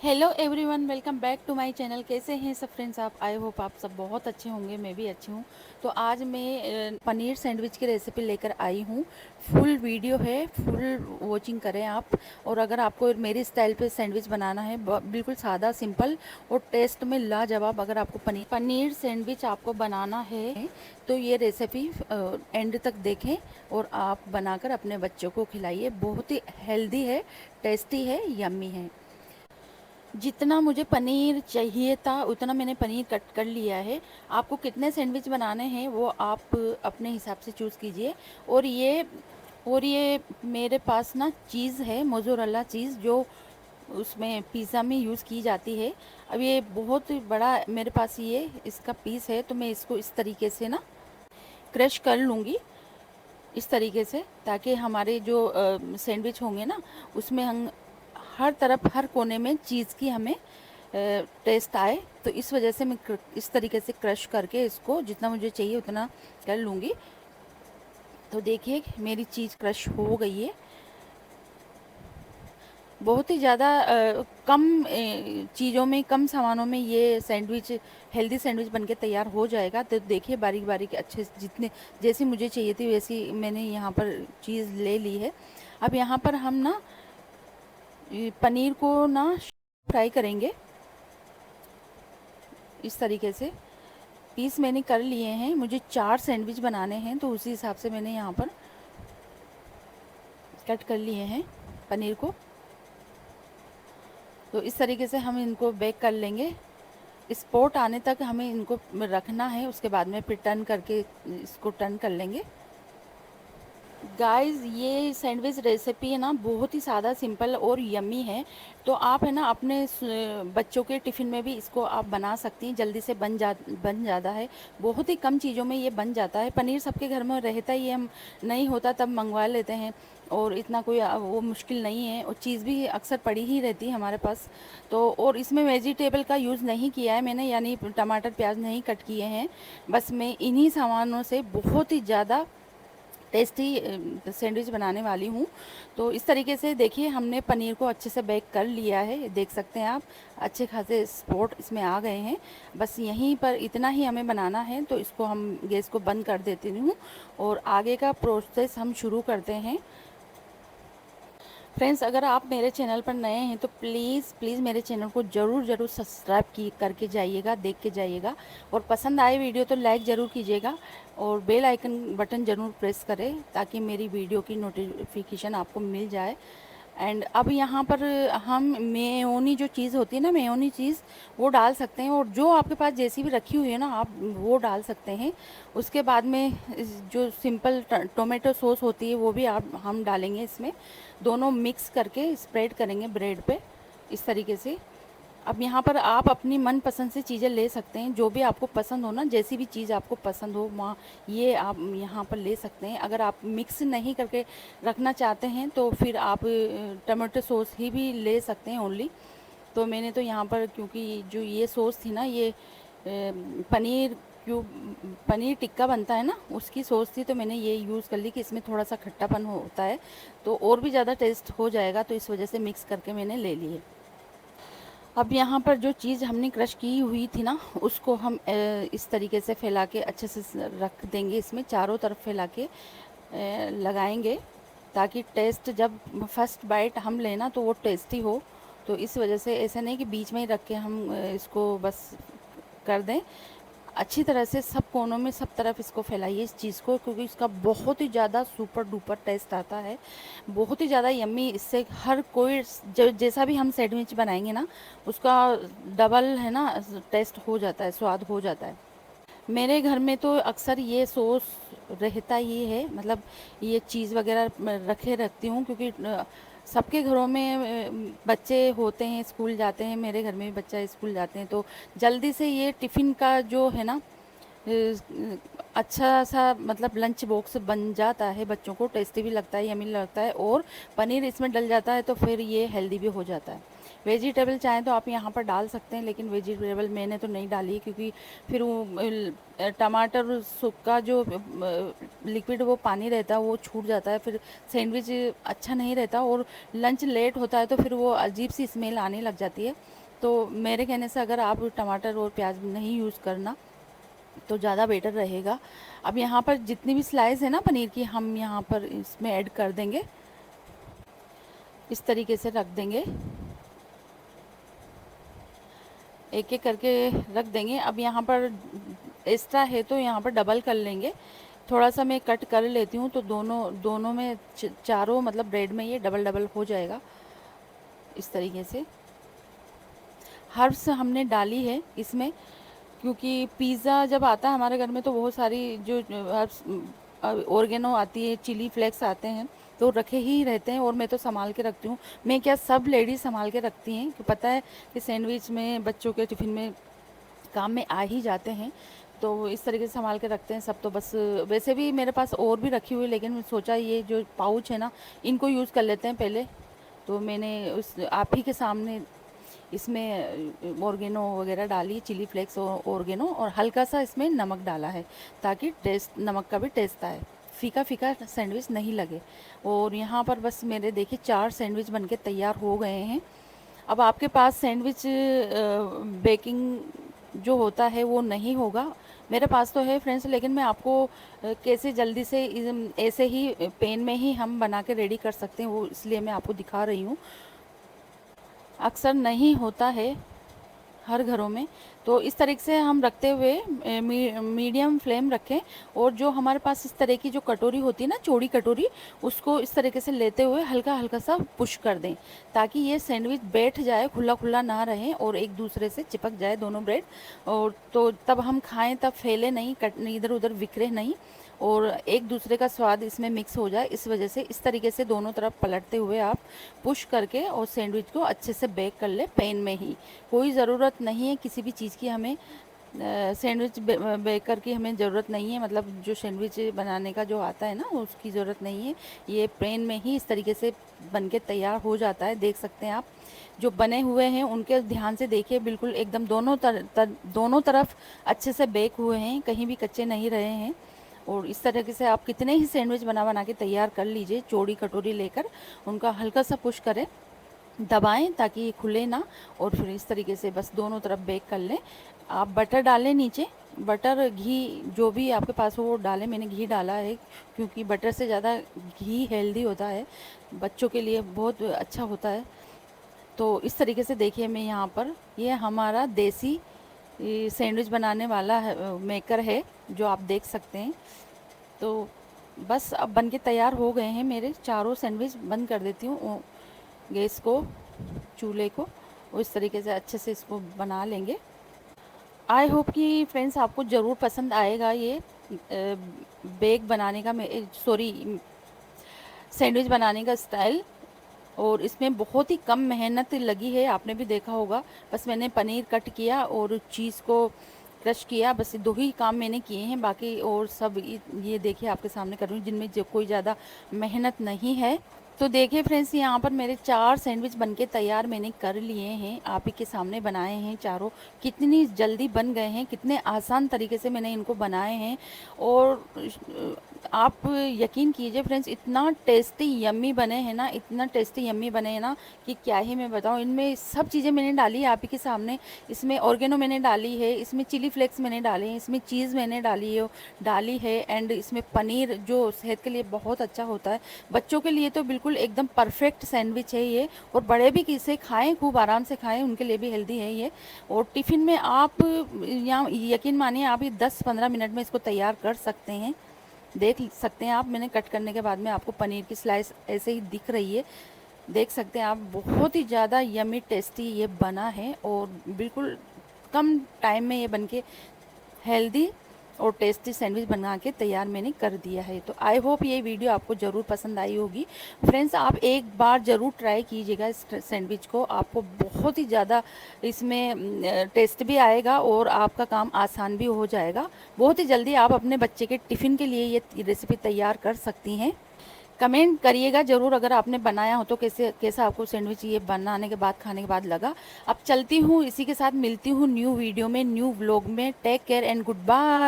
Hello everyone, welcome back to my channel. कैसे हैं सब फ्रेंड्स आप? आई होप आप सब बहुत अच्छे होंगे, मैं भी अच्छी हूँ। तो आज मैं पनीर सैंडविच की रेसिपी लेकर आई हूँ। फुल वीडियो है, फुल वॉचिंग करें आप। और अगर आपको मेरी स्टाइल पे सैंडविच बनाना है, बिल्कुल सादा सिंपल और टेस्ट में लाजवाब, अगर आपको पनीर सैंडविच आपको बनाना है तो ये रेसिपी एंड तक देखें और आप बनाकर अपने बच्चों को खिलाइए। बहुत ही हेल्दी है, टेस्टी है, यम्मी है। जितना मुझे पनीर चाहिए था उतना मैंने पनीर कट कर लिया है। आपको कितने सैंडविच बनाने हैं वो आप अपने हिसाब से चूज़ कीजिए। और ये मेरे पास ना चीज़ है, मोज़रेला चीज़, जो उसमें पिज़्ज़ा में यूज़ की जाती है। अब ये बहुत बड़ा मेरे पास ये इसका पीस है, तो मैं इसको इस तरीके से ना क्रश कर लूँगी, इस तरीके से, ताकि हमारे जो सैंडविच होंगे ना उसमें हम हर तरफ, हर कोने में चीज़ की हमें टेस्ट आए। तो इस वजह से मैं इस तरीके से क्रश करके इसको जितना मुझे चाहिए उतना कर लूँगी। तो देखिए मेरी चीज़ क्रश हो गई है। बहुत ही ज़्यादा कम चीज़ों में, कम सामानों में ये सैंडविच, हेल्दी सैंडविच बनके तैयार हो जाएगा। तो देखिए बारीक बारीक अच्छे से, जितने जैसी मुझे चाहिए थी वैसी मैंने यहाँ पर चीज़ ले ली है। अब यहाँ पर हम ना पनीर को ना फ्राई करेंगे इस तरीके से। पीस मैंने कर लिए हैं, मुझे 4 सैंडविच बनाने हैं, तो उसी हिसाब से मैंने यहाँ पर कट कर लिए हैं पनीर को। तो इस तरीके से हम इनको बेक कर लेंगे। स्पॉट आने तक हमें इनको रखना है, उसके बाद में फिर टर्न करके इसको टर्न कर लेंगे। गाइस ये सैंडविच रेसिपी है ना, बहुत ही सादा सिंपल और यम्मी है। तो आप है ना अपने बच्चों के टिफ़िन में भी इसको आप बना सकती हैं। जल्दी से बन जाता है, बहुत ही कम चीज़ों में ये बन जाता है। पनीर सबके घर में रहता ही है, हम नहीं होता तब मंगवा लेते हैं, और इतना कोई वो मुश्किल नहीं है। और चीज़ भी अक्सर पड़ी ही रहती है हमारे पास। तो और इसमें वेजिटेबल का यूज़ नहीं किया है मैंने, यानी टमाटर प्याज नहीं कट किए हैं। बस मैं इन्हीं सामानों से बहुत ही ज़्यादा टेस्टी सैंडविच बनाने वाली हूँ। तो इस तरीके से देखिए हमने पनीर को अच्छे से बेक कर लिया है, देख सकते हैं आप, अच्छे खासे स्पॉट इसमें आ गए हैं। बस यहीं पर इतना ही हमें बनाना है, तो इसको हम गैस को बंद कर देती हूँ और आगे का प्रोसेस हम शुरू करते हैं। फ्रेंड्स, अगर आप मेरे चैनल पर नए हैं तो प्लीज़ प्लीज़ मेरे चैनल को ज़रूर सब्सक्राइब की करके जाइएगा, देख के जाइएगा। और पसंद आए वीडियो तो लाइक ज़रूर कीजिएगा और बेल आइकन बटन ज़रूर प्रेस करें, ताकि मेरी वीडियो की नोटिफिकेशन आपको मिल जाए। एंड अब यहाँ पर हम मेयोनी जो चीज़ होती है ना, मेयोनी चीज़, वो डाल सकते हैं। और जो आपके पास जैसी भी रखी हुई है ना, आप वो डाल सकते हैं। उसके बाद में जो सिंपल टोमेटो सॉस होती है वो भी हम डालेंगे इसमें। दोनों मिक्स करके स्प्रेड करेंगे ब्रेड पे इस तरीके से। अब यहाँ पर आप अपनी मनपसंद से चीज़ें ले सकते हैं, जो भी आपको पसंद हो ना, जैसी भी चीज़ आपको पसंद हो वहाँ ये आप यहाँ पर ले सकते हैं। अगर आप मिक्स नहीं करके रखना चाहते हैं तो फिर आप टमाटो सॉस ही भी ले सकते हैं ओनली। तो मैंने तो यहाँ पर, क्योंकि जो ये सॉस थी ना, ये पनीर क्यूब, पनीर टिक्का बनता है ना, उसकी सॉस थी, तो मैंने ये यूज़ कर ली कि इसमें थोड़ा सा खट्टापन होता है तो और भी ज़्यादा टेस्ट हो जाएगा, तो इस वजह से मिक्स करके मैंने ले ली है। अब यहाँ पर जो चीज़ हमने क्रश की हुई थी ना, उसको हम इस तरीके से फैला के अच्छे से रख देंगे, इसमें चारों तरफ फैला के लगाएंगे, ताकि टेस्ट जब फर्स्ट बाइट हम लेना तो वो टेस्टी हो। तो इस वजह से ऐसा नहीं कि बीच में ही रख के हम इसको बस कर दें। अच्छी तरह से सब कोनों में, सब तरफ इसको फैलाइए इस चीज़ को, क्योंकि इसका बहुत ही ज़्यादा सुपर डुपर टेस्ट आता है, बहुत ही ज़्यादा यम्मी। इससे हर कोई जैसा भी हम सैंडविच बनाएंगे ना, उसका डबल है ना टेस्ट हो जाता है, स्वाद हो जाता है। मेरे घर में तो अक्सर ये सॉस रहता ही है, मतलब ये चीज़ वगैरह रखे रखती हूँ, क्योंकि सबके घरों में बच्चे होते हैं, स्कूल जाते हैं। मेरे घर में भी बच्चा स्कूल जाते हैं, तो जल्दी से ये टिफ़िन का जो है ना अच्छा सा, मतलब लंच बॉक्स बन जाता है बच्चों को, टेस्टी भी लगता है, यम्मी लगता है, और पनीर इसमें डल जाता है तो फिर ये हेल्दी भी हो जाता है। वेजिटेबल चाहें तो आप यहाँ पर डाल सकते हैं, लेकिन वेजिटेबल मैंने तो नहीं डाली क्योंकि फिर वो टमाटर सूखा जो लिक्विड वो पानी रहता है वो छूट जाता है, फिर सैंडविच अच्छा नहीं रहता और लंच लेट होता है तो फिर वो अजीब सी स्मेल आने लग जाती है। तो मेरे कहने से अगर आप टमाटर और प्याज नहीं यूज़ करना तो ज़्यादा बेटर रहेगा। अब यहाँ पर जितनी भी स्लाइस है ना पनीर की, हम यहाँ पर इसमें ऐड कर देंगे, इस तरीके से रख देंगे, एक एक करके रख देंगे। अब यहाँ पर एक्स्ट्रा है तो यहाँ पर डबल कर लेंगे। थोड़ा सा मैं कट कर लेती हूँ तो दोनों दोनों में चारों मतलब ब्रेड में ये डबल डबल हो जाएगा। इस तरीके से हर्ब्स हमने डाली है इसमें, क्योंकि पिज़्ज़ा जब आता है हमारे घर में तो बहुत सारी जो हर्ब्स ऑर्गेनो आती है, चिली फ्लेक्स आते हैं, तो रखे ही रहते हैं और मैं तो संभाल के रखती हूँ। मैं क्या, सब लेडीज संभाल के रखती हैं कि पता है कि सैंडविच में बच्चों के टिफ़िन में काम में आ ही जाते हैं, तो इस तरीके से संभाल के रखते हैं सब। तो बस वैसे भी मेरे पास और भी रखी हुई, लेकिन सोचा ये जो पाउच है ना इनको यूज़ कर लेते हैं पहले। तो मैंने उस आप ही के सामने इसमें ऑर्गेनो वगैरह डाली, चिली फ्लेक्स और ऑर्गेनो, और हल्का सा इसमें नमक डाला है ताकि टेस्ट, नमक का भी टेस्ट आए, फीका फीका सैंडविच नहीं लगे। और यहाँ पर बस मेरे देखिए 4 सैंडविच बनके तैयार हो गए हैं। अब आपके पास सैंडविच बेकिंग जो होता है वो नहीं होगा, मेरे पास तो है फ्रेंड्स, लेकिन मैं आपको कैसे जल्दी से ऐसे ही पैन में ही हम बना के रेडी कर सकते हैं वो इसलिए मैं आपको दिखा रही हूँ। अक्सर नहीं होता है हर घरों में, तो इस तरीके से हम रखते हुए मीडियम फ्लेम रखें, और जो हमारे पास इस तरह की जो कटोरी होती है ना, चौड़ी कटोरी, उसको इस तरीके से लेते हुए हल्का हल्का सा पुश कर दें ताकि ये सैंडविच बैठ जाए, खुला खुला ना रहे और एक दूसरे से चिपक जाए दोनों ब्रेड, और तो तब हम खाएं तब फैले नहीं, कट इधर उधर बिखरे नहीं, और एक दूसरे का स्वाद इसमें मिक्स हो जाए। इस वजह से इस तरीके से दोनों तरफ पलटते हुए आप पुश करके और सैंडविच को अच्छे से बेक कर ले पैन में ही। कोई ज़रूरत नहीं है किसी भी चीज़ की, हमें सैंडविच बेकर की हमें ज़रूरत नहीं है, मतलब जो सैंडविच बनाने का जो आता है ना उसकी ज़रूरत नहीं है। ये पैन में ही इस तरीके से बन के तैयार हो जाता है। देख सकते हैं आप जो बने हुए हैं उनके ध्यान से देखिए, बिल्कुल एकदम दोनों तरफ अच्छे से बेक हुए हैं, कहीं भी कच्चे नहीं रहे हैं। और इस तरीके से आप कितने ही सैंडविच बना बना के तैयार कर लीजिए, चौड़ी कटोरी लेकर उनका हल्का सा पुश करें, दबाएं ताकि ये खुले ना, और फिर इस तरीके से बस दोनों तरफ बेक कर लें। आप बटर डालें नीचे, बटर घी जो भी आपके पास हो वो डालें, मैंने घी डाला है क्योंकि बटर से ज़्यादा घी हेल्दी होता है, बच्चों के लिए बहुत अच्छा होता है। तो इस तरीके से देखिए मैं यहाँ पर, ये हमारा देसी सैंडविच बनाने वाला है, मेकर है जो आप देख सकते हैं। तो बस अब बन के तैयार हो गए हैं मेरे चारों सैंडविच। बंद कर देती हूँ गैस को, चूल्हे को, और इस तरीके से अच्छे से इसको बना लेंगे। आई होप कि फ्रेंड्स आपको ज़रूर पसंद आएगा ये बेक बनाने का, सॉरी सैंडविच बनाने का स्टाइल। और इसमें बहुत ही कम मेहनत लगी है, आपने भी देखा होगा। बस मैंने पनीर कट किया और चीज़ को क्रश किया, बस 2 ही काम मैंने किए हैं, बाकी और सब ये देखिए आपके सामने कर रही हूँ, जिनमें जो कोई ज़्यादा मेहनत नहीं है। तो देखिए फ्रेंड्स यहाँ पर मेरे 4 सैंडविच बनके तैयार मैंने कर लिए हैं, आप ही के सामने बनाए हैं चारों। कितनी जल्दी बन गए हैं, कितने आसान तरीके से मैंने इनको बनाए हैं, और आप यकीन कीजिए फ्रेंड्स इतना टेस्टी यम्मी बने हैं ना, इतना टेस्टी यम्मी बने हैं ना कि क्या ही मैं बताऊँ। इनमें सब चीज़ें मैंने डाली है आप ही के सामने, इसमें ऑर्गेनो मैंने डाली है, इसमें चिली फ्लेक्स मैंने डाले हैं, इसमें चीज़ मैंने डाली है, एंड इसमें पनीर जो सेहत के लिए बहुत अच्छा होता है। बच्चों के लिए तो बिल्कुल एकदम परफेक्ट सैंडविच है ये, और बड़े भी इसे खाएं, खूब आराम से खाएं, उनके लिए भी हेल्दी है ये। और टिफ़िन में आप यहाँ यकीन मानिए आप ये 10-15 मिनट में इसको तैयार कर सकते हैं। देख सकते हैं आप, मैंने कट करने के बाद में आपको पनीर की स्लाइस ऐसे ही दिख रही है, देख सकते हैं आप। बहुत ही ज़्यादा यमी टेस्टी ये बना है, और बिल्कुल कम टाइम में ये बनके हेल्दी और टेस्टी सैंडविच बना के तैयार मैंने कर दिया है। तो आई होप ये वीडियो आपको ज़रूर पसंद आई होगी फ्रेंड्स। आप एक बार ज़रूर ट्राई कीजिएगा इस सैंडविच को, आपको बहुत ही ज़्यादा इसमें टेस्ट भी आएगा और आपका काम आसान भी हो जाएगा। बहुत ही जल्दी आप अपने बच्चे के टिफ़िन के लिए ये रेसिपी तैयार कर सकती हैं। कमेंट करिएगा ज़रूर अगर आपने बनाया हो तो कैसे कैसा आपको सैंडविच ये बनाने के बाद खाने के बाद लगा। अब चलती हूँ, इसी के साथ मिलती हूँ न्यू वीडियो में, न्यू व्लॉग में। Take care and good bye.